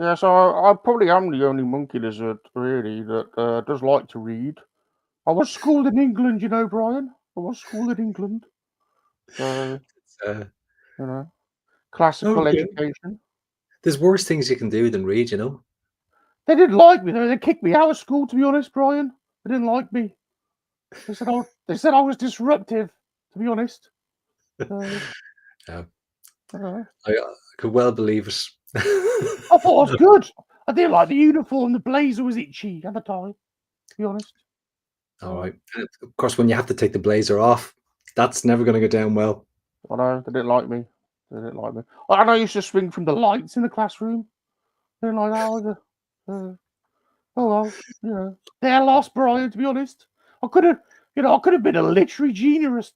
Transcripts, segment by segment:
Yeah, so I probably am the only monkey lizard, really, that does like to read. I was schooled in England, you know, Brian. I was schooled in England. So, Uh, you know, oh, classical yeah. education. There's worse things you can do than read, you know. They didn't like me, though. They kicked me out of school, to be honest, Brian. They didn't like me. They said I was disruptive, to be honest. So, Yeah, uh, I could well believe it. I thought I was good. I didn't like the uniform. The blazer was itchy at the time, to be honest. All right. And of course, when you have to take the blazer off, that's never going to go down well. I know, they didn't like me. They didn't like me. I used to swing from the lights in the classroom. They didn't like that either. Uh, oh well, their loss, Brian. To be honest, I could have, I could have been a literary genius.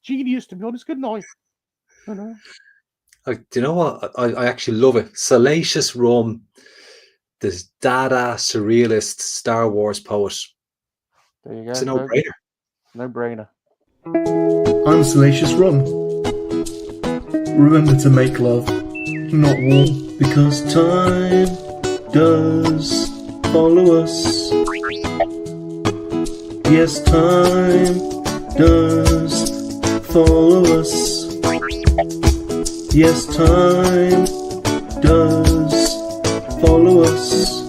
To be honest, couldn't I? You know. Do you know what? I actually love it. Salacious Rum, this dada surrealist Star Wars poet. There you It's a go. No, no-brainer. no brainer. I'm Salacious Rum. Remember to make love, not war, because time does follow us. Yes, time does follow us. Yes, time does follow us.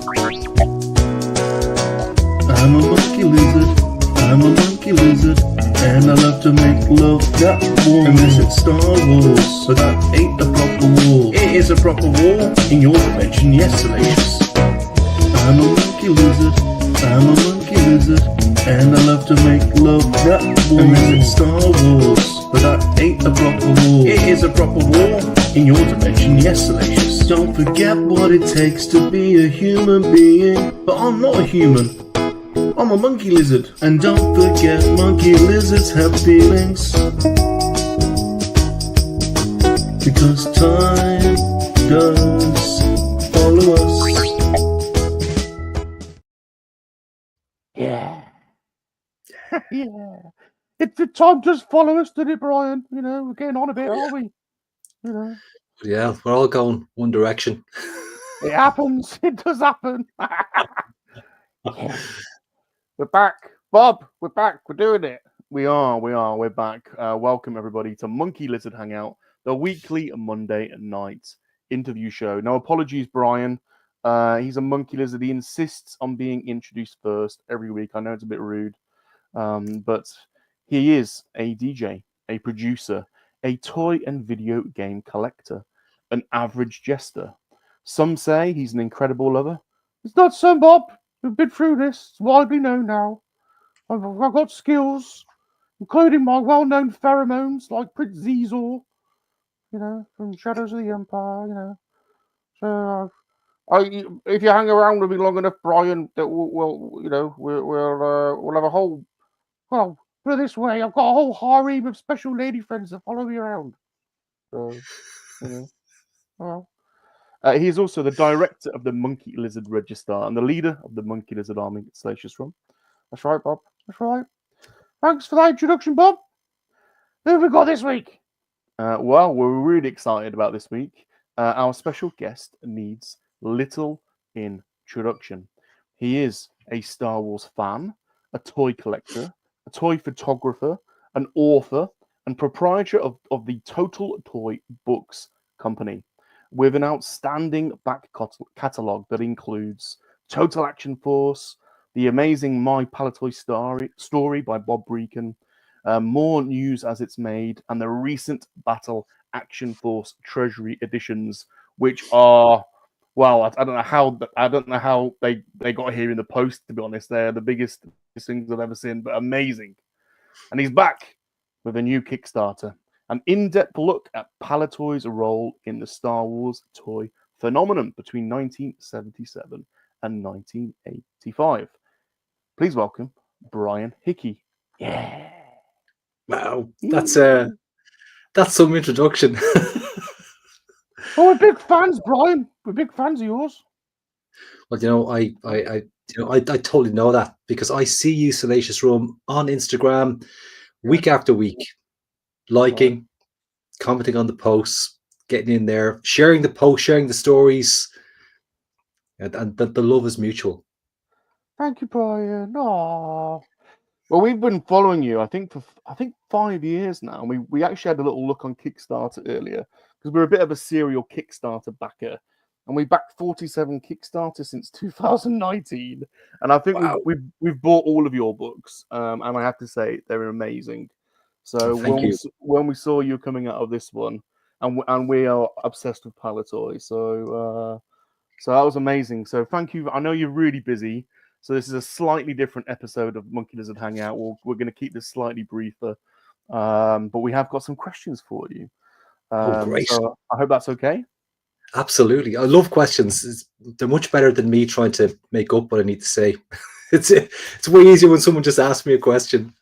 I'm a monkey lizard, I'm a monkey lizard, and I love to make love that warm. Unless it's Star Wars, but that ain't a proper war. It is a proper war in your dimension, yes, Salacious. I'm a monkey lizard, I'm a monkey lizard, and I love to make love that warm. Unless it's Star Wars, but that ain't a proper war. It is a proper war in your dimension, yes, Salacious. Don't forget what it takes to be a human being, but I'm not a human. I'm a monkey lizard. And don't forget, monkey lizards have feelings, because time does follow us. Yeah. Yeah. The time does follow us, did it, Brian? We're getting on a bit, aren't we? Yeah, we're all going one direction. It happens. It does happen. Yeah. We're back. Bob, we're back. We're doing it. We are. We're back. Welcome, everybody, to Monkey Lizard Hangout, the weekly Monday night interview show. Now, apologies, Brian. He's a monkey lizard. He insists on being introduced first every week. I know it's a bit rude, but he is a DJ, a producer, a toy and video game collector, an average jester. Some say he's an incredible lover. It's not so, Bob. We've been through this. It's widely known now. I've got skills, including my well-known pheromones like Prince Zizor, from Shadows of the Empire, So, if you hang around with me long enough, Brian, that we'll have a whole. Well, put it this way, I've got a whole harem of special lady friends that follow me around. So, well. He is also the director of the Monkey Lizard Register and the leader of the Monkey Lizard Army, Salacious Rum. That's right, Bob. That's right. Thanks for that introduction, Bob. Who have we got this week? Well, we're really excited about this week. Our special guest needs little introduction. He is a Star Wars fan, a toy collector, a toy photographer, an author, and proprietor of the Total Toy Books Company, with an outstanding back catalogue that includes Total Action Force, the amazing My Palitoy story by Bob Breakin, more news as it's made, and the recent Battle Action Force Treasury editions, which are, well, I don't know how they got here in the post. To be honest, they're the biggest things I've ever seen, but amazing. And he's back with a new Kickstarter, an in-depth look at Palitoy's role in the Star Wars toy phenomenon between 1977 and 1985. Please welcome Brian Hickey. Yeah. Wow, that's some introduction. Oh, we're big fans, Brian. We're big fans of yours. Well, I totally know that because I see you, Salacious Rum, on Instagram week after week, liking, commenting on the posts, getting in there, sharing the posts, sharing the stories. and the love is mutual. Thank you, Brian. Aww. Well, we've been following you, I think, for 5 years now. We actually had a little look on Kickstarter earlier because we're a bit of a serial Kickstarter backer, and we backed 47 Kickstarter since 2019. And I think Wow. we've bought all of your books, and I have to say they're amazing. So Thank you. when we saw you coming out of this one, and we are obsessed with Palitoy, so that was amazing. So thank you. I know you're really busy. So this is a slightly different episode of Monkey-Lizard Hangout. We're going to keep this slightly briefer, but we have got some questions for you. Great. So I hope that's okay. Absolutely. I love questions. They're much better than me trying to make up what I need to say. It's way easier when someone just asks me a question.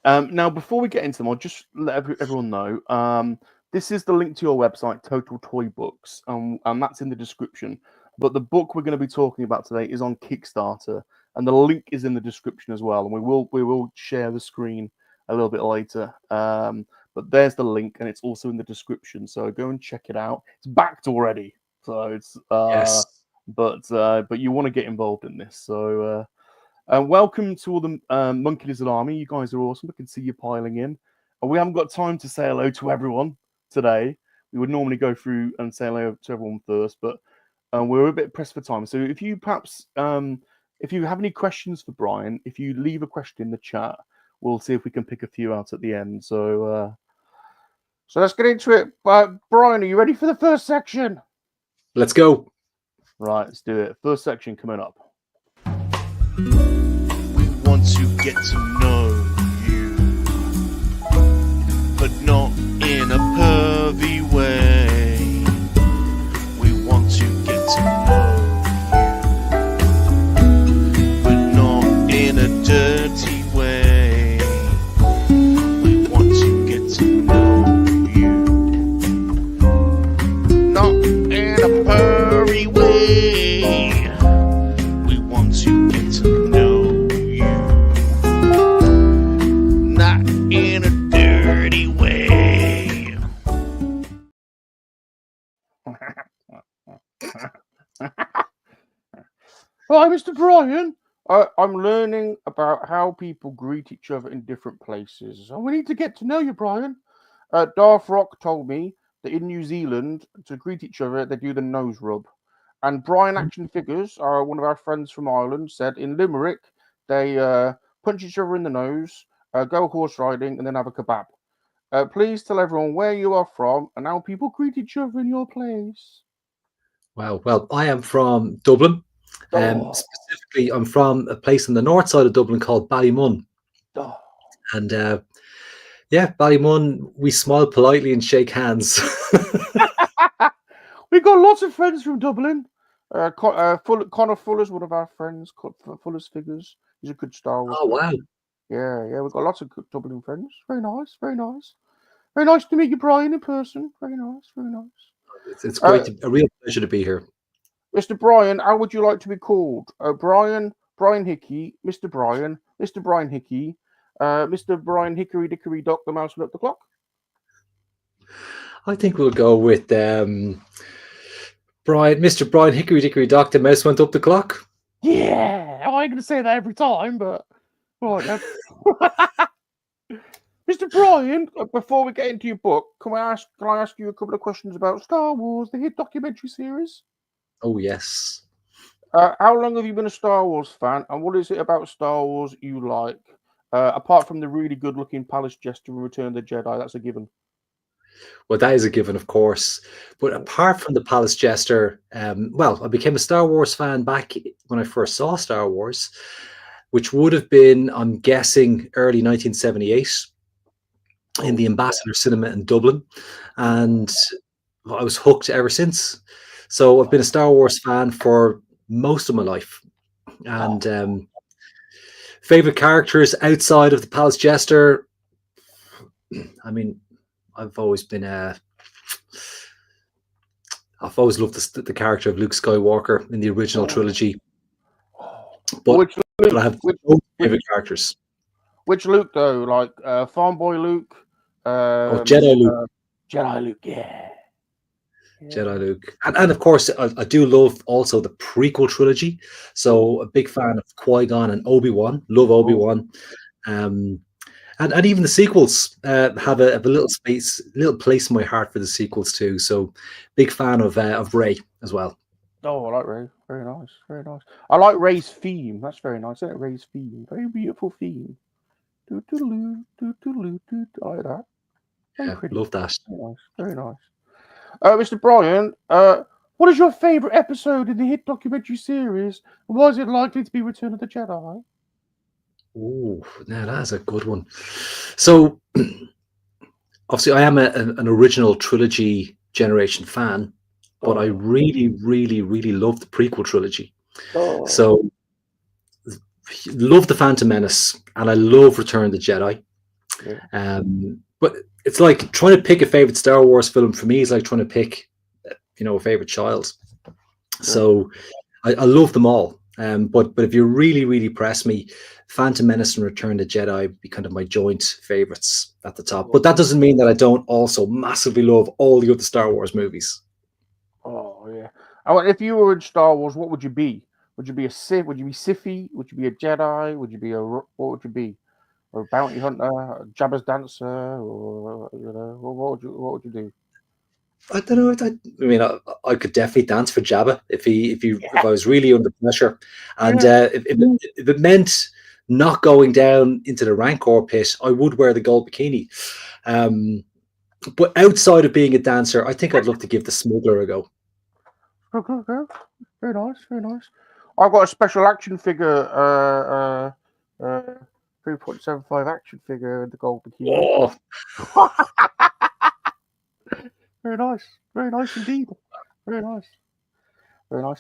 Now, before we get into them, I'll just let everyone know. This is the link to your website, Total Toy Books, and that's in the description. But the book we're going to be talking about today is on Kickstarter, and the link is in the description as well. And we will share the screen a little bit later. But there's the link, and it's also in the description. So go and check it out. It's backed already, so it's Yes. But you want to get involved in this. So welcome to all the Monkey Lizard Army. You guys are awesome. I can see you piling in. And we haven't got time to say hello to everyone today. We would normally go through and say hello to everyone first, but we're a bit pressed for time. So if you perhaps, if you have any questions for Brian, if you leave a question in the chat, we'll see if we can pick a few out at the end. So let's get into it. Brian, are you ready for the first section? Let's go. Right, let's do it. First section coming up. We want to get to know you, but not in a pervy way. We want to get to know you, but not in a dirty way. We want to get to know you, not in a pervy way. We want to get to know you, not in a dirty way. Hi, Mr. Brian. I'm learning about how people greet each other in different places. And we need to get to know you, Brian. Darth Rock told me that in New Zealand, to greet each other, they do the nose rub. And Brian Action Figures, one of our friends from Ireland, said in Limerick, they punch each other in the nose, go horse riding, and then have a kebab. Please tell everyone where you are from and how people greet each other in your place. Wow. Well, I am from Dublin. Specifically, I'm from a place on the north side of Dublin called Ballymun. Oh. And yeah, Ballymun, we smile politely and shake hands. We've got lots of friends from Dublin. Connor Fuller's one of our friends. Fuller's Figures. He's a good Star Wars. Oh, wow. Yeah. We've got lots of good Dublin friends. Very nice. Very nice. Very nice to meet you, Brian, in person. Very nice. Very nice. It's great. A real pleasure to be here. Mr. Brian, how would you like to be called? Brian Hickey, Mr. Brian Hickey, Mr. Brian Hickory Dickory Dock, the mouse went up the clock? I think we'll go with Mr. Brian Hickory Dickory Dock, the mouse went up the clock. Yeah, I ain't going to say that every time, but right. Mr. Brian, before we get into your book, can I ask you a couple of questions about Star Wars, the hit documentary series? Oh, yes. How long have you been a Star Wars fan, and what is it about Star Wars you like? Apart from the really good-looking Palace Jester in Return of the Jedi, that's a given. Well, that is a given, of course. But apart from the Palace Jester, well, I became a Star Wars fan back when I first saw Star Wars, which would have been, I'm guessing, early 1978 in the Ambassador Cinema in Dublin. And I was hooked ever since. So I've been a Star Wars fan for most of my life. And favorite characters outside of the Palace Jester, I mean, I've always loved the character of Luke Skywalker in the original trilogy. But I have no favorite characters. Which Luke though? Like Farm Boy Luke? Jedi Luke. Jedi Luke, yeah. Jedi Luke, and of course I do love also the prequel trilogy. So a big fan of Qui-Gon and Obi-Wan. Love Obi-Wan, and even the sequels have a little place in my heart for the sequels too. So big fan of Rey as well. Oh, I like Ray. Very nice, very nice. I like Ray's theme. That's very nice, isn't it? Ray's theme, very beautiful theme. I like that. Very Yeah, pretty. love that. Very nice, very nice. Mr. Brian, what is your favourite episode in the hit documentary series? And why is it likely to be Return of the Jedi? Oh, now that's a good one. So obviously, I am an original trilogy generation fan, but I really, really, really love the prequel trilogy. So love the Phantom Menace, and I love Return of the Jedi. But it's like trying to pick a favorite Star Wars film for me is like trying to pick, a favorite child. So I love them all. But if you really, really press me, Phantom Menace and Return of the Jedi would be kind of my joint favorites at the top. But that doesn't mean that I don't also massively love all the other Star Wars movies. Oh yeah. If you were in Star Wars, what would you be? Would you be a Sith? Would you be Sithy? Would you be a Jedi? Would you be what would you be? Or a bounty hunter, a Jabba's dancer, or what would you do? I don't know. I mean, I could definitely dance for Jabba if I was really under pressure, and if it meant not going down into the Rancor pit, I would wear the gold bikini. But outside of being a dancer, I think I'd love to give the smuggler a go. Okay. Very nice, very nice. I've got a special action figure, 3.75 action figure in the gold bikini. Oh. Very nice indeed. Very nice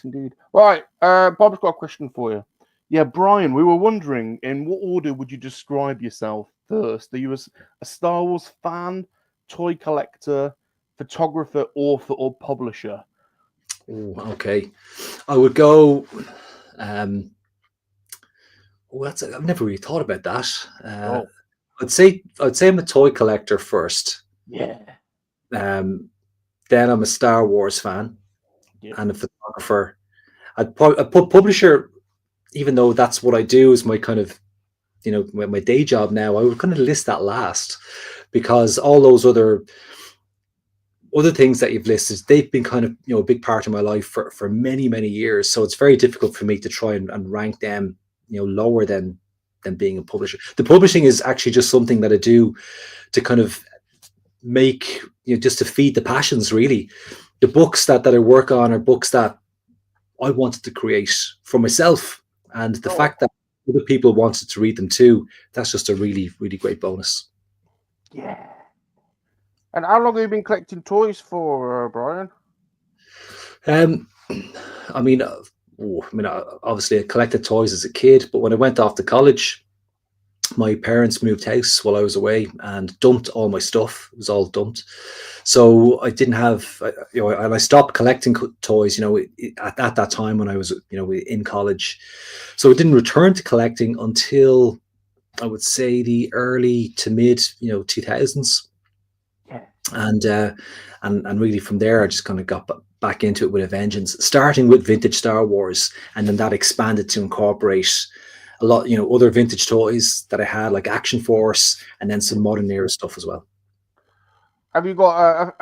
indeed. Right, Bob's got a question for you. Yeah, Brian, we were wondering, in what order would you describe yourself first? Are you a Star Wars fan, toy collector, photographer, author, or publisher? Oh, okay. I would go. I've never really thought about that. I'd say I'm a toy collector first. Yeah. Then I'm a Star Wars fan and a photographer. I'd put publisher, even though that's what I do is my kind of, my day job now. I would kind of list that last because all those other things that you've listed, they've been kind of, a big part of my life for many, many years. So it's very difficult for me to try and rank them, lower than being a publisher. The publishing is actually just something that I do to kind of make, just to feed the passions, really. The books that I work on are books that I wanted to create for myself. And the fact that other people wanted to read them too, that's just a really, really great bonus. Yeah. And how long have you been collecting toys for, Brian? Obviously I collected toys as a kid, but when I went off to college, my parents moved house while I was away and dumped all my stuff. It was all dumped. So I didn't have, and I stopped collecting toys, at that time when I was, in college. So I didn't return to collecting until I would say the early to mid, 2000s. Yeah. And really from there, I just kind of got back into it with a vengeance, starting with vintage Star Wars. And then that expanded to incorporate a lot, other vintage toys that I had, like Action Force, and then some modern era stuff as well. Have you got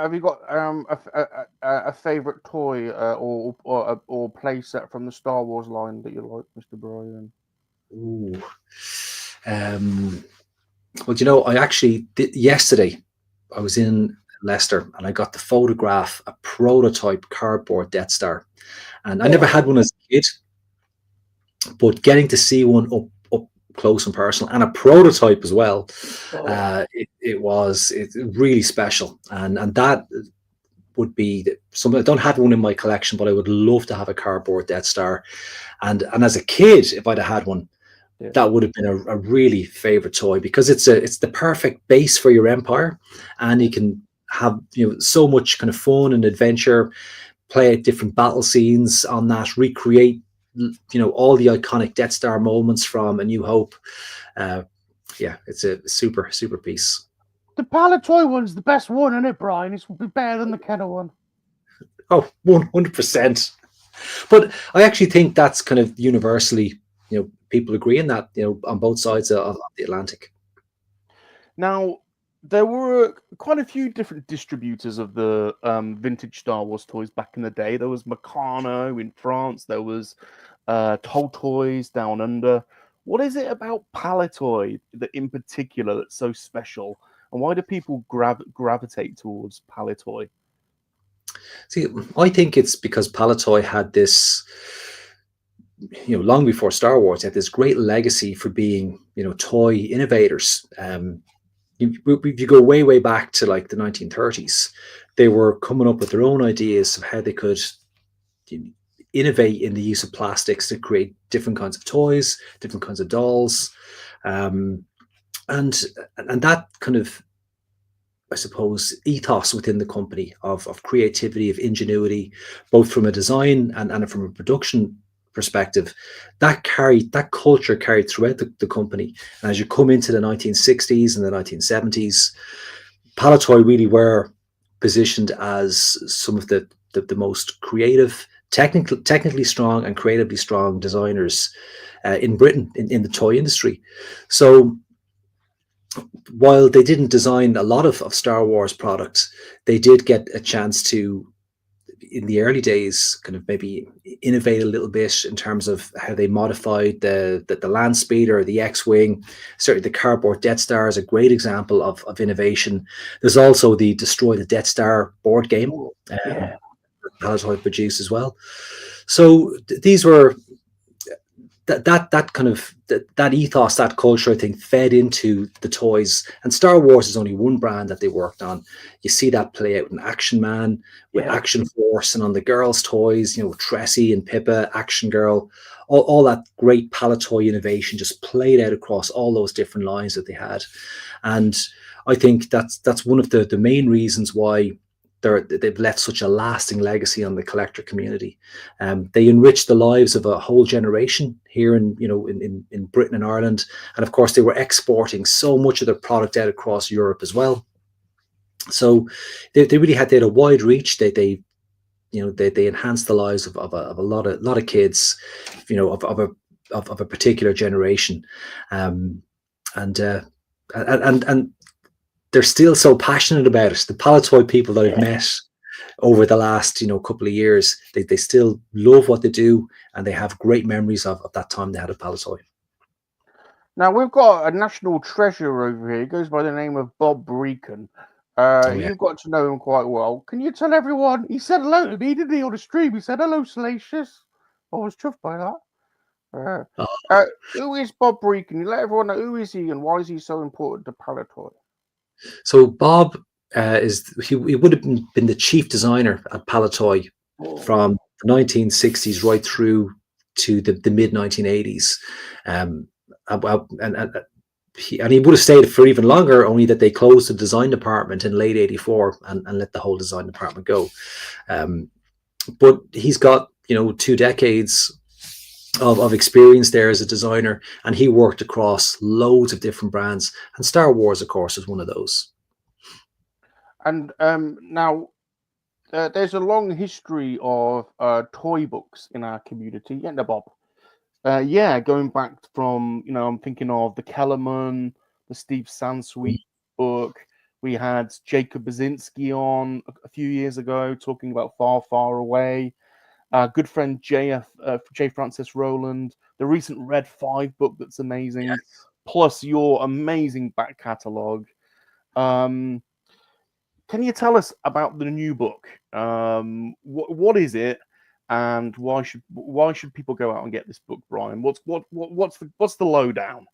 a favorite toy or playset from the Star Wars line that you like, Mr. Brian? Ooh. Well, I actually yesterday I was in Leicester and I got to photograph a prototype cardboard Death Star, and I never had one as a kid. But getting to see one up close and personal, and a prototype as well, it's really special. And that would be something. I don't have one in my collection, but I would love to have a cardboard Death Star. And as a kid, if I'd have had one, that would have been a really favorite toy, because it's the perfect base for your Empire, and you can have so much kind of fun and adventure, play at different battle scenes on that, recreate all the iconic Death Star moments from A New Hope. It's a super piece. The Palitoy one's the best one, isn't it, Brian? It's better than the Kenner one. Oh, 100%. But I actually think that's kind of universally, people agree in that, on both sides of the Atlantic. Now, there were quite a few different distributors of the vintage Star Wars toys back in the day. There was Meccano in France. There was Toll Toys down under. What is it about Palitoy that, in particular, that's so special? And why do people gravitate towards Palitoy? See, I think it's because Palitoy had this, long before Star Wars, had this great legacy for being, toy innovators. If you go way back to like the 1930s, they were coming up with their own ideas of how they could innovate in the use of plastics to create different kinds of toys, different kinds of dolls, and that kind of, I suppose, ethos within the company of creativity, of ingenuity, both from a design and from a production perspective, that culture carried throughout the company. And as you come into the 1960s and the 1970s, Palitoy really were positioned as some of the most creative, technically strong and creatively strong designers in Britain in the toy industry. So while they didn't design a lot of Star Wars products, they did get a chance to, in the early days, kind of maybe innovate a little bit in terms of how they modified the land speeder, the X-Wing. Certainly the cardboard Death Star is a great example of innovation. There's also the Destroy the Death Star board game that Palitoy produced as well. So these were that kind of that ethos, that culture, I think, fed into the toys. And Star Wars is only one brand that they worked on. You see that play out in Action Man, with Action Force, and on the girls' toys, Tressie and Pippa, Action Girl, all that great Palitoy innovation just played out across all those different lines that they had. And I think that's one of the main reasons why they've left such a lasting legacy on the collector community. They enriched the lives of a whole generation here in Britain and Ireland, and of course they were exporting so much of their product out across Europe as well. So they really had a wide reach. They enhanced the lives of a lot of kids, of a particular generation, and they're still so passionate about it. The Palitoy people that I've met over the last, couple of years, they still love what they do, and they have great memories of that time they had a Palitoy. Now, we've got a national treasure over here. He goes by the name of Bob Breakin. You've got to know him quite well. Can you tell everyone? He said hello to me, didn't he, on the stream? He said, hello, Salacious. I was chuffed by that. Who is Bob Breakin? You let everyone know, who is he and why is he so important to Palitoy? So Bob he would have been the chief designer at Palitoy from the 1960s right through to the mid 1980s, and he would have stayed for even longer, only that they closed the design department in late '84 and let the whole design department go. But he's got 2 decades of experience there as a designer, and he worked across loads of different brands, and Star Wars, of course, is one of those. And now there's a long history of toy books in our community, isn't there, Bob? Going back from, I'm thinking of the Kellerman, the Steve Sansweet book. We had Jacob Basinski on a few years ago talking about Far, Far Away. Good friend J. Francis Rowland, the recent Red 5 book that's amazing, plus your amazing back catalogue. Can you tell us about the new book? What is it, and why should people go out and get this book, Brian? What's the lowdown?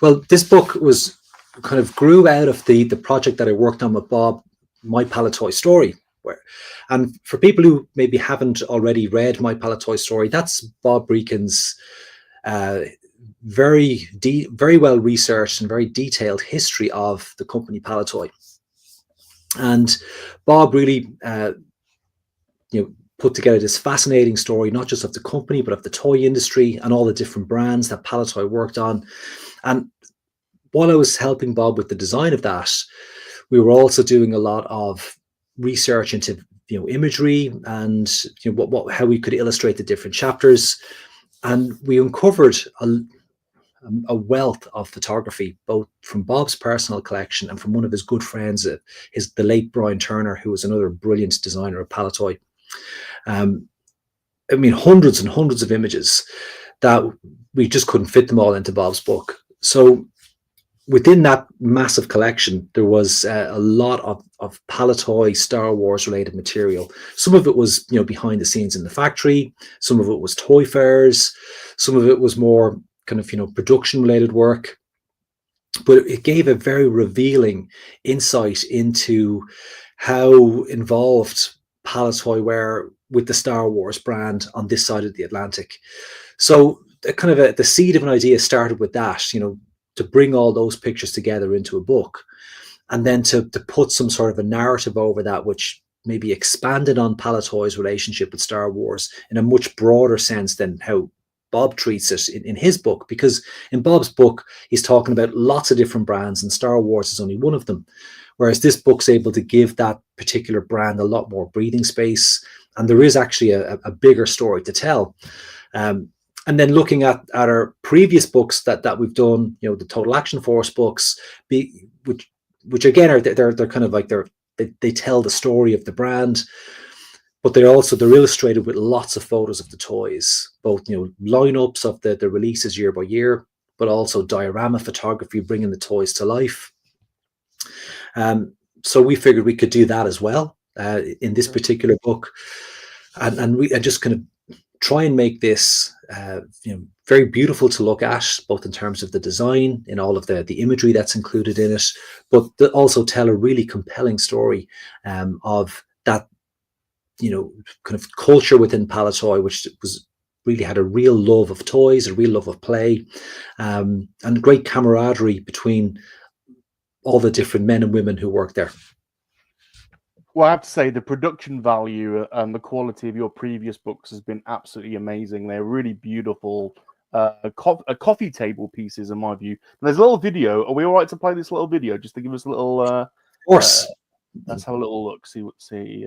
Well, this book was kind of grew out of the project that I worked on with Bob, My Palitoy Story. And for people who maybe haven't already read My Palitoy Story, that's Bob Breakin's very well researched and very detailed history of the company Palitoy. And Bob really put together this fascinating story, not just of the company, but of the toy industry and all the different brands that Palitoy worked on. And while I was helping Bob with the design of that, we were also doing a lot of research into imagery and how we could illustrate the different chapters, and we uncovered a wealth of photography, both from Bob's personal collection and from one of his good friends, the late Brian Turner, who was another brilliant designer of Palitoy. Hundreds and hundreds of images that we just couldn't fit them all into Bob's book. So within that massive collection, there was a lot of Palitoy Star Wars related material. Some of it was, behind the scenes in the factory. Some of it was toy fairs. Some of it was more kind of, production related work. But it gave a very revealing insight into how involved Palitoy were with the Star Wars brand on this side of the Atlantic. So the seed of an idea started with that, to bring all those pictures together into a book, and then to put some sort of a narrative over that, which maybe expanded on Palitoy's relationship with Star Wars in a much broader sense than how Bob treats it in his book. Because in Bob's book, he's talking about lots of different brands, and Star Wars is only one of them. Whereas this book's able to give that particular brand a lot more breathing space, and there is actually a bigger story to tell. And then looking at our previous books that we've done, the Total Action Force books, which again are they're kind of like they tell the story of the brand, but they're illustrated with lots of photos of the toys, both lineups of the releases year by year, but also diorama photography bringing the toys to life. So we figured we could do that as well in this particular book, and just kind of try and make this very beautiful to look at, both in terms of the design and all of the imagery that's included in it, but also tell a really compelling story of that kind of culture within Palitoy, which really had a real love of toys, a real love of play, and great camaraderie between all the different men and women who work there. Well, I have to say the production value and the quality of your previous books has been absolutely amazing. They're really beautiful coffee table pieces, in my view. And there's a little video. Are we all right to play this little video just to give us a little? Of course. Let's have a little look. See.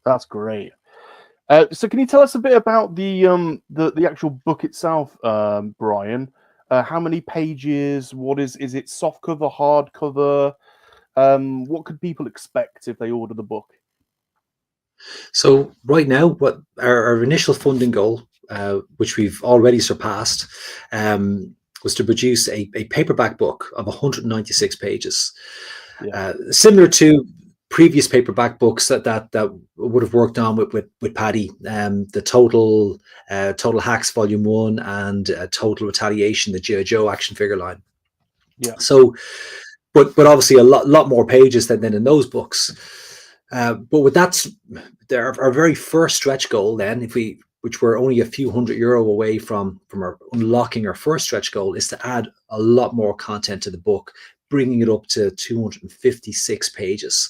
That's great. So can you tell us a bit about the actual book itself, Brian? How many pages? What is it? Soft cover, hard cover? What could people expect if they order the book? So right now, what our initial funding goal, which we've already surpassed, was to produce a paperback book of 196 pages, similar to previous paperback books that would have worked on with Paddy, the Total Hacks Volume 1 and Total Retaliation, the G.I. Joe action figure line. Yeah. So, but obviously a lot more pages than in those books. But with that, our very first stretch goal then, which we're only a few €100 away from unlocking our first stretch goal, is to add a lot more content to the book, bringing it up to 256 pages.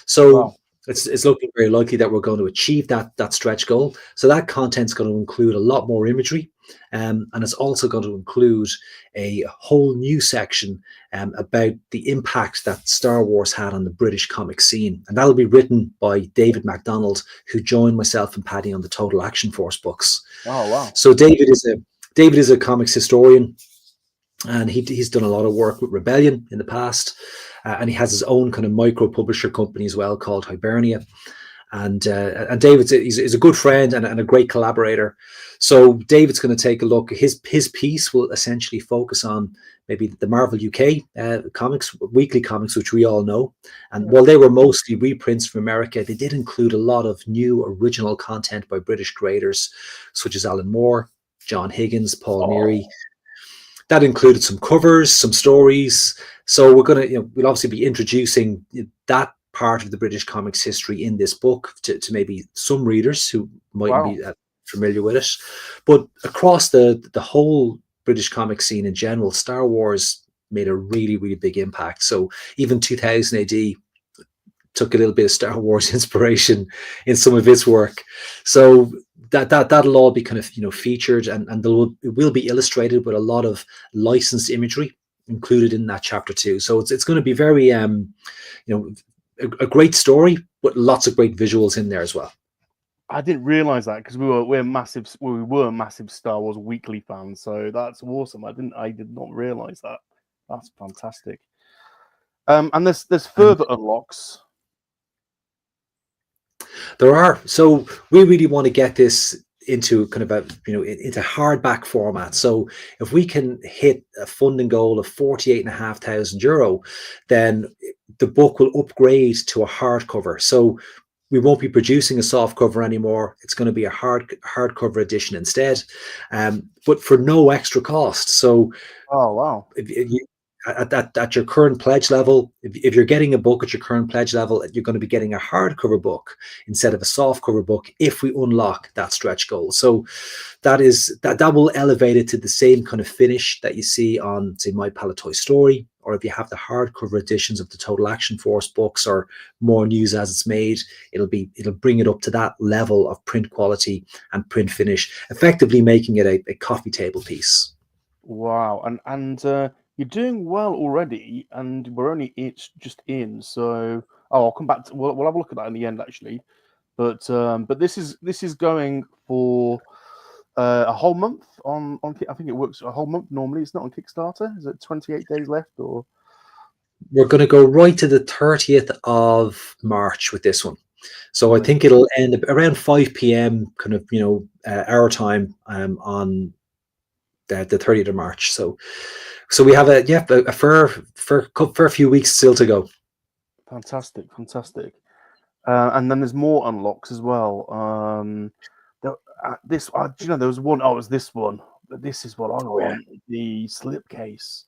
So Wow. it's looking very likely that we're going to achieve that stretch goal. So that content's going to include a lot more imagery, and it's also going to include a whole new section about the impact that Star Wars had on the British comic scene, and that'll be written by David MacDonald, who joined myself and Paddy on the Total Action Force books. Oh wow. So David is a comics historian, and he's done a lot of work with Rebellion in the past, and he has his own kind of micro publisher company as well called Hibernia. And David's he's a good friend and a great collaborator. So David's going to take a look. His piece will essentially focus on maybe the Marvel UK comics, weekly comics, which we all know. And while they were mostly reprints from America, they did include a lot of new original content by British creators, such as Alan Moore, John Higgins, Paul Neary. That included some covers, some stories. So we're going to, we'll obviously be introducing that part of the British comics history in this book to maybe some readers who mightn't be familiar with it. But across the whole British comic scene in general, Star Wars made a really, really big impact. So even 2000 AD took a little bit of Star Wars inspiration in some of its work. So that'll all be kind of featured, and it will be illustrated with a lot of licensed imagery included in that chapter too. So it's going to be very a great story, but lots of great visuals in there as well. I didn't realize that because we were massive Star Wars weekly fans. So that's awesome. I did not realize that. That's fantastic. And there's further unlocks. There are. So we really want to get this into kind of into hardback format. So if we can hit a funding goal of €48,500, then the book will upgrade to a hardcover. So we won't be producing a soft cover anymore. It's going to be a hardcover edition instead, but for no extra cost. So, oh wow! If you, at your current pledge level, if you're getting a book at your current pledge level, you're going to be getting a hardcover book instead of a soft cover book if we unlock that stretch goal. So that will elevate it to the same kind of finish that you see on, say, My Palitoy Story, or if you have the hardcover editions of the Total Action Force books or More News As It's Made, it'll bring it up to that level of print quality and print finish, effectively making it a coffee table piece. Wow, and you're doing well already, and we're only just in. So I'll come back to we'll have a look at that in the end actually. But this is going for a whole month on I think it works a whole month normally. It's not on Kickstarter. Is it 28 days left or? We're going to go right to the 30th of March with this one. So I think it'll end around 5 p.m. kind of our time on the 30th of March. So we have a fair few weeks still to go. Fantastic. And then there's more unlocks as well. There was one. Oh, it was this one. But this is what I want. The slipcase.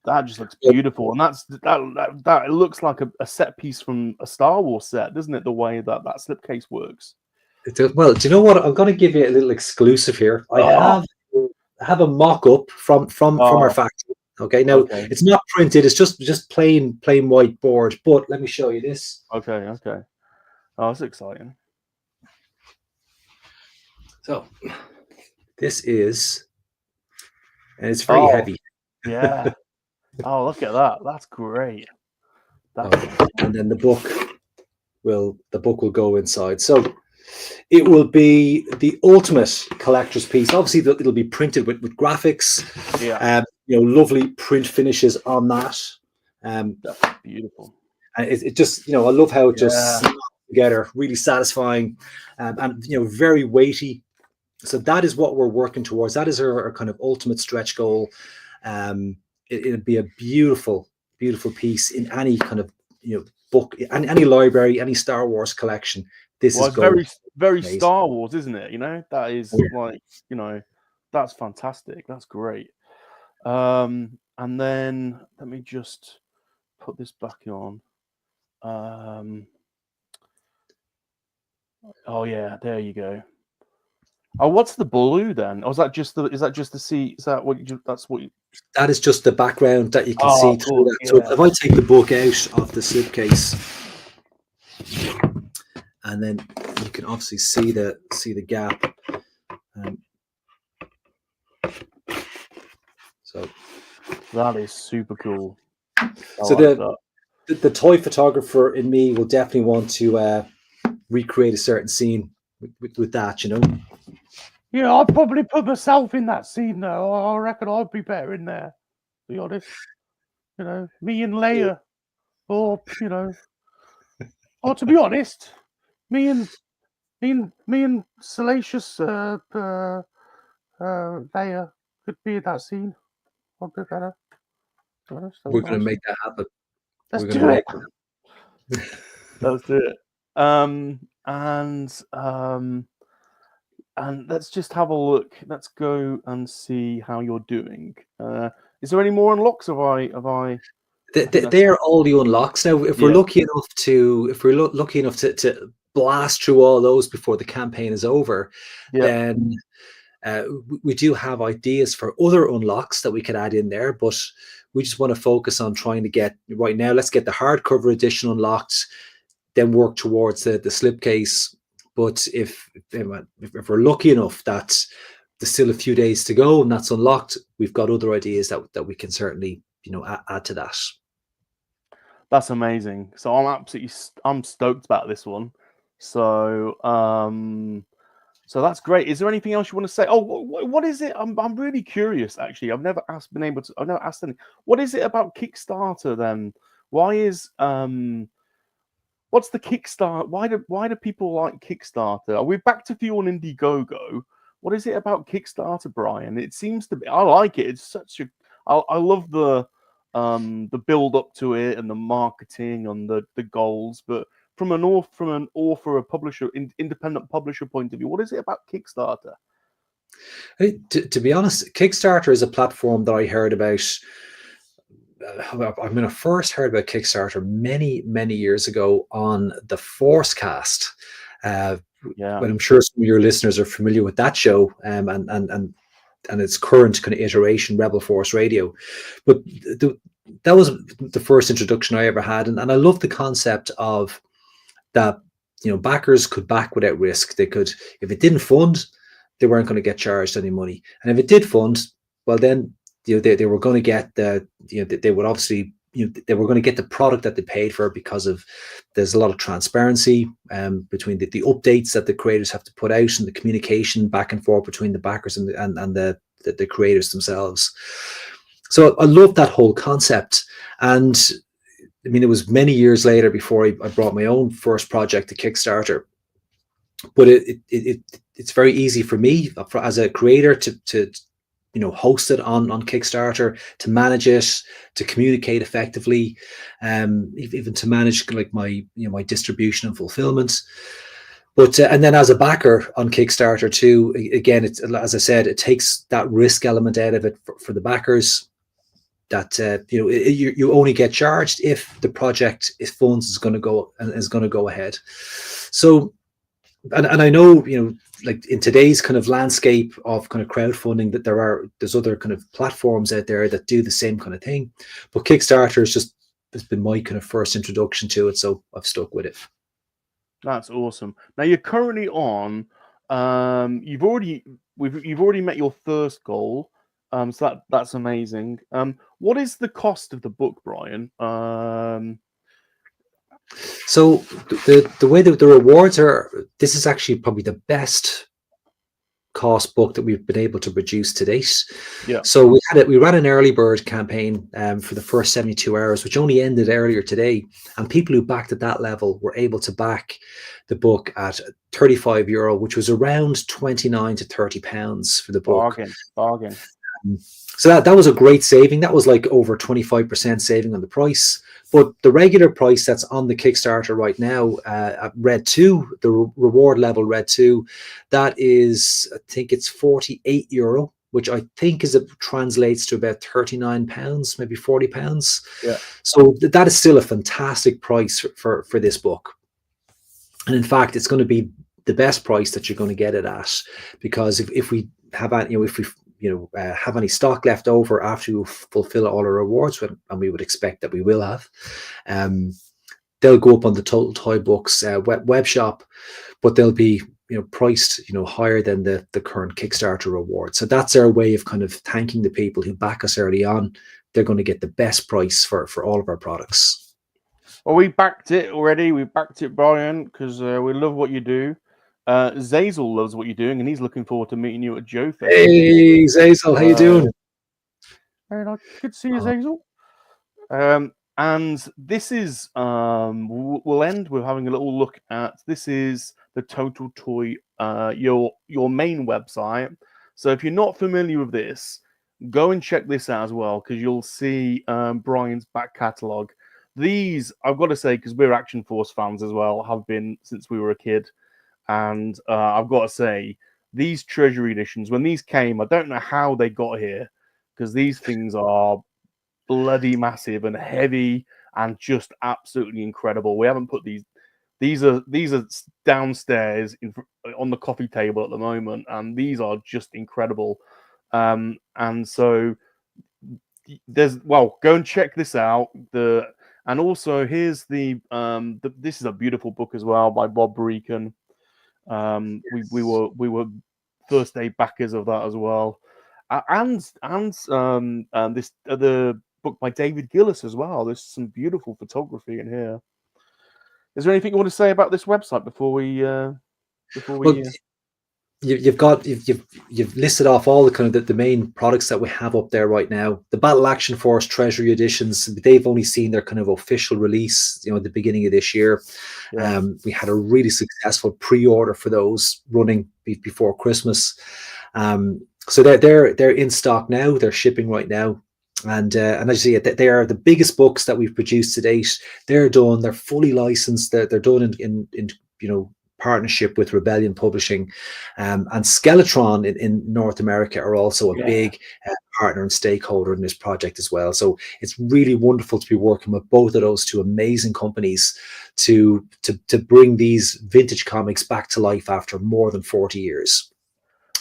That just looks beautiful, and that it looks like a set piece from a Star Wars set, doesn't it? The way that slipcase works. Well, do you know what? I'm going to give you a little exclusive here. I have a mock-up from our factory. Okay, now it's not printed; it's just plain white board. But let me show you this. Okay. Oh, that's exciting. So this is, and it's very heavy. Yeah. Oh, look at that! That's great. And then the book will go inside. So it will be the ultimate collector's piece. Obviously, it'll be printed with graphics. Yeah. Lovely print finishes on that. That's beautiful. And it just, I love how it just snaps together. Really satisfying, and very weighty. So that is what we're working towards. That is our kind of ultimate stretch goal. It'll be a beautiful piece in any kind of book, any library, any Star Wars collection. This is very Star Wars, isn't it? That is that's fantastic. That's great. And then let me just put this back on. Oh yeah, there you go. Oh, what's the blue then? Or is that just the? Is that just the sea? Is that what you? That's what you. That is just the background that you can Oh, see of through course, that. So yeah. if I take the book out of the slipcase, and then you can obviously see the gap. So That is super cool. I So like that. the toy photographer in me will definitely want to recreate a certain scene with that, you know. Yeah, I'd probably put myself in that scene though. I reckon I'd be better in there, to be honest. You know, me and Leia. Or, you know. Or to be honest, me and Salacious Leia could be in that scene. I'd be better. To be honest, We're going to make that happen. Let's We're do going to it. Let's do it. And let's just have a look. Let's go and see how you're doing. Is there any more unlocks? Have I? They're all the unlocks. Now, if we're Yeah. lucky enough to blast through all those before the campaign is over, Yeah. then we do have ideas for other unlocks that we could add in there, but we just want to focus on trying to get right now. Let's get the hardcover edition unlocked, then work towards the slipcase. But if we're lucky enough that there's still a few days to go and that's unlocked, we've got other ideas that we can certainly add to that. That's amazing. So I'm stoked about this one. So so that's great. Is there anything else you want to say? Oh, what is it? I'm really curious. Actually, I've never asked any. What is it about Kickstarter then? Why is what's the Kickstarter? Why do people like Kickstarter? Are we back to fuel on Indiegogo? What is it about Kickstarter, Brian? It seems to be. I like it. It's such a. I love the build up to it and the marketing and the goals. But from an author, a publisher, independent publisher point of view, what is it about Kickstarter? To be honest, Kickstarter is a platform that I heard about. I mean, I first heard about Kickstarter many years ago on the Forcecast. Yeah, but I'm sure some of your listeners are familiar with that show and its current kind of iteration, Rebel Force Radio. But that was the first introduction I ever had, and I love the concept of that. Backers could back without risk. They could, if it didn't fund, they weren't going to get charged any money, and if it did fund, well then they were going to get they would obviously they were going to get the product that they paid for, because of there's a lot of transparency between the updates that the creators have to put out and the communication back and forth between the backers and the creators themselves. So I love that whole concept. And I mean, it was many years later before I brought my own first project to Kickstarter, but it's very easy for me as a creator to host it on Kickstarter, to manage it, to communicate effectively, even to manage like my my distribution and fulfillment. But and then as a backer on Kickstarter too, again, it's, as I said, it takes that risk element out of it for the backers. That you only get charged if the project funds is going to go ahead. So. And I know, like in today's kind of landscape of kind of crowdfunding, that there's other kind of platforms out there that do the same kind of thing, but Kickstarter has been my kind of first introduction to it, so I've stuck with it. That's awesome. Now you're currently on. You've already met your first goal. So that's amazing. What is the cost of the book, Brian? So the way that the rewards are, this is actually probably the best cost book that we've been able to produce to date. Yeah. So we ran an early bird campaign for the first 72 hours, which only ended earlier today. And people who backed at that level were able to back the book at €35, which was around 29 to 30 pounds for the book. Bargain. So that was a great saving. That was like over 25% saving on the price. But the regular price that's on the Kickstarter right now at Red 2, the reward level Red 2, that is, I think it's €48, which I think translates to about £39, maybe £40. Yeah. So that is still a fantastic price for this book. And in fact, it's going to be the best price that you're going to get it at, because if we have any, if we have any stock left over after you fulfill all our rewards, and we would expect that we will have, they'll go up on the Total Toy Books web shop, but they'll be priced higher than the current Kickstarter reward. So that's our way of kind of thanking the people who back us early on. They're going to get the best price for all of our products. Well, we backed it already. We backed it, Brian, because we love what you do. Zazel loves what you're doing, and he's looking forward to meeting you at Joe Fest. Hey, Zazel, how you doing? Very nice. Good to see you, Zazel. And this is, we'll end with having a little look at, this is the Total Toy, your main website. So if you're not familiar with this, go and check this out as well, because you'll see Brian's back catalogue. These, I've got to say, because we're Action Force fans as well, have been since we were a kid. And I've got to say, these Treasury editions, when these came, I don't know how they got here, because these things are bloody massive and heavy and just absolutely incredible. We haven't put these are downstairs on the coffee table at the moment, and these are just incredible. And so go and check this out. And also here's this is a beautiful book as well by Bob Breakin. We were first day backers of that as well, and this other book by David Gillis as well. There's some beautiful photography in here. Is there anything you want to say about this website before we? You've listed off all the kind of the main products that we have up there right now. The Battle Action Force Treasury editions, they've only seen their kind of official release, at the beginning of this year. Yeah. We had a really successful pre-order for those running before Christmas. So they're in stock now. They're shipping right now. And as you see, they are the biggest books that we've produced to date. They're done. They're fully licensed. They're done in partnership with Rebellion Publishing, and Skeletron in North America are also a big partner and stakeholder in this project as well. So it's really wonderful to be working with both of those two amazing companies to bring these vintage comics back to life after more than 40 years.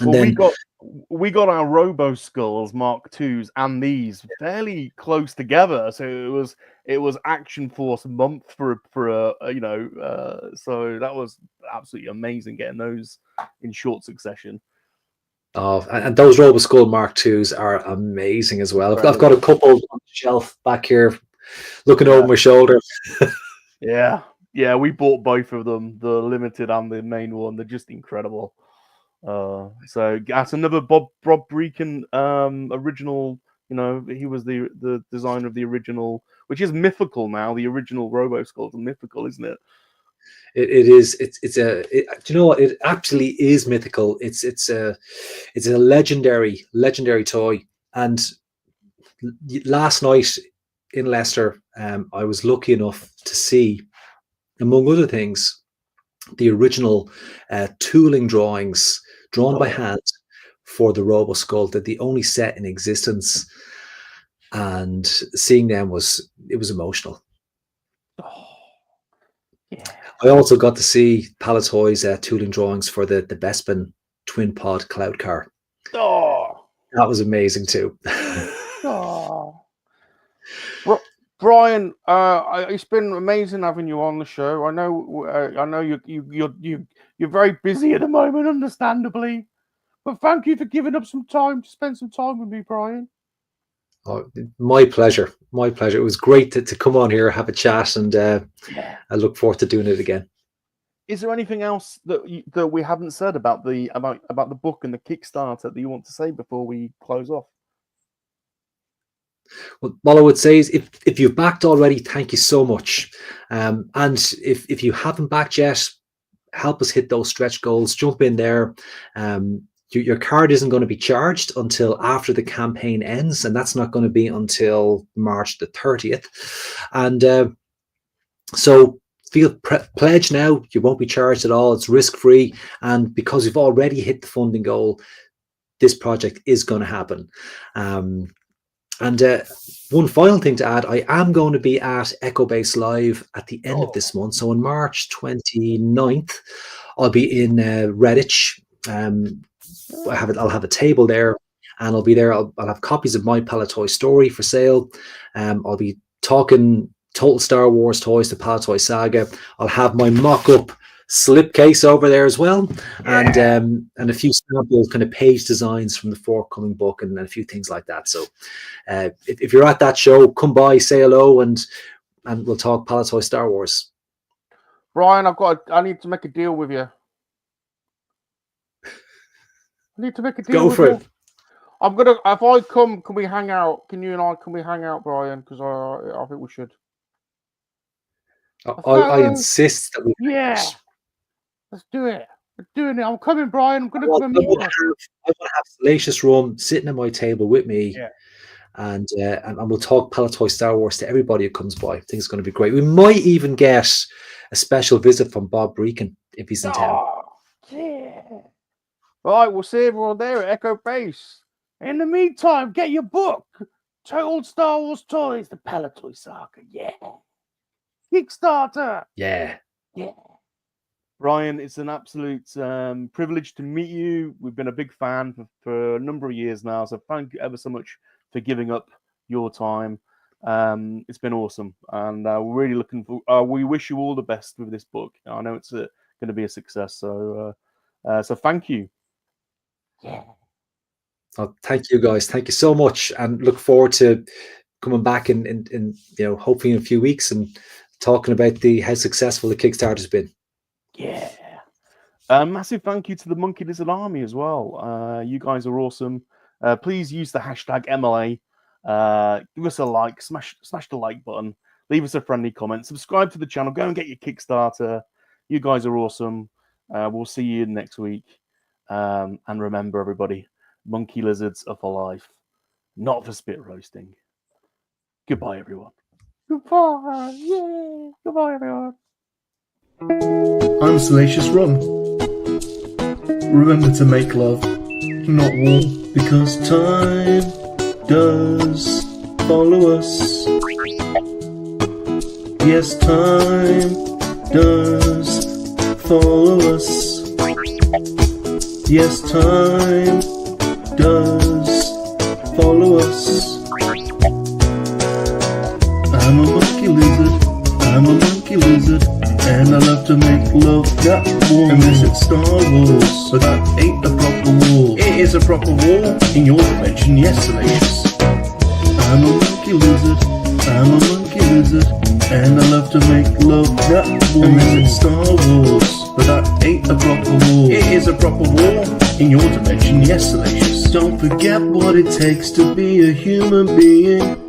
And we got our Robo Skulls Mark IIs and these fairly close together, so it was Action Force month for so that was absolutely amazing getting those in short succession. Oh, and those Robo Skull Mark IIs are amazing as well. I've got a couple on the shelf back here, looking over my shoulder. Yeah, we bought both of them, the limited and the main one. They're just incredible. So that's another Bob Breakin original. He was the designer of the original, which is mythical now. The original Robo Skulls are mythical, isn't it? It is. Do you know what? It actually is mythical. It's a legendary toy. And last night in Leicester, I was lucky enough to see, among other things, the original tooling drawings drawn by hand for the Robo Skull, that the only set in existence, and seeing them was emotional. Oh, yeah. I also got to see Palitoy's tooling drawings for the Bespin twin pod cloud car. Oh, that was amazing too. Oh, Brian, it's been amazing having you on the show. I know you're very busy at the moment, understandably, but thank you for giving up some time to spend some time with me, Brian. Oh, my pleasure. My pleasure. It was great to come on here, have a chat, and I look forward to doing it again. Is there anything else that we haven't said about the book and the Kickstarter that you want to say before we close off? Well, all I would say is if you've backed already, thank you so much. And if you haven't backed yet, help us hit those stretch goals. Jump in there. Your card isn't going to be charged until after the campaign ends, and that's not going to be until March the 30th. And so pledge now. You won't be charged at all. It's risk-free. And because you've already hit the funding goal, this project is going to happen. And one final thing to add, I am going to be at Echo Base Live at the end of this month. So on March 29th, I'll be in Redditch. I'll have a table there, and I'll be there. I'll have copies of my Palitoy story for sale. I'll be talking total Star Wars toys to Palitoy Saga. I'll have my mock-up slipcase over there as well, and a few sample kind of page designs from the forthcoming book, and a few things like that. So if you're at that show, come by, say hello, and we'll talk Palitoy Star Wars. Brian, I need to make a deal with you. I need to make a deal. Go for it. I'm gonna. If I come, can we hang out? Can you and I? Can we hang out, Brian? Because I think we should. I insist that we. Yeah. Let's do it. We're doing it. I'm coming, Brian. I'm gonna come and meet you. I want to have Salacious Rum sitting at my table with me. Yeah. And we'll talk Palitoy Star Wars to everybody who comes by. I think it's going to be great. We might even get a special visit from Bob Breakin if he's in town. Yeah. Right, we'll see everyone there at Echo Base. In the meantime, get your book. Total Star Wars Toys, the Palitoy Saga. Yeah. Kickstarter. Yeah. Yeah. Brian, it's an absolute privilege to meet you. We've been a big fan for a number of years now, so thank you ever so much for giving up your time. It's been awesome, and we're really looking for. We wish you all the best with this book. I know it's going to be a success. So thank you. Yeah. Oh, thank you guys. Thank you so much, and look forward to coming back in hopefully in a few weeks and talking about how successful the Kickstarter's been. Yeah. Massive thank you to the MoNKey-LiZaRD Army as well. You guys are awesome. Please use the hashtag MLA. Give us a like, smash the like button, leave us a friendly comment, subscribe to the channel, go and get your Kickstarter. You guys are awesome. We'll see you next week. And remember, everybody, MoNKey-LiZaRDs are for life, not for spit roasting. Goodbye, everyone. Goodbye. Yeah. Goodbye, everyone. I'm Salacious Rum. Remember to make love, not war, because time does follow us. Yes, time does follow us. Yes, time does follow us. I'm a monkey-lizard, I'm a monkey-lizard, and I love to make love that warm. And this is Star Wars, so that ain't a proper war. It is a proper war in your dimension, yes, Salacious. I'm a monkey-lizard, I'm a monkey-lizard, and I love to make love that warm. And this is Star Wars, but that ain't a proper war. It is a proper war in your dimension, yes, Salacious. Don't forget what it takes to be a human being.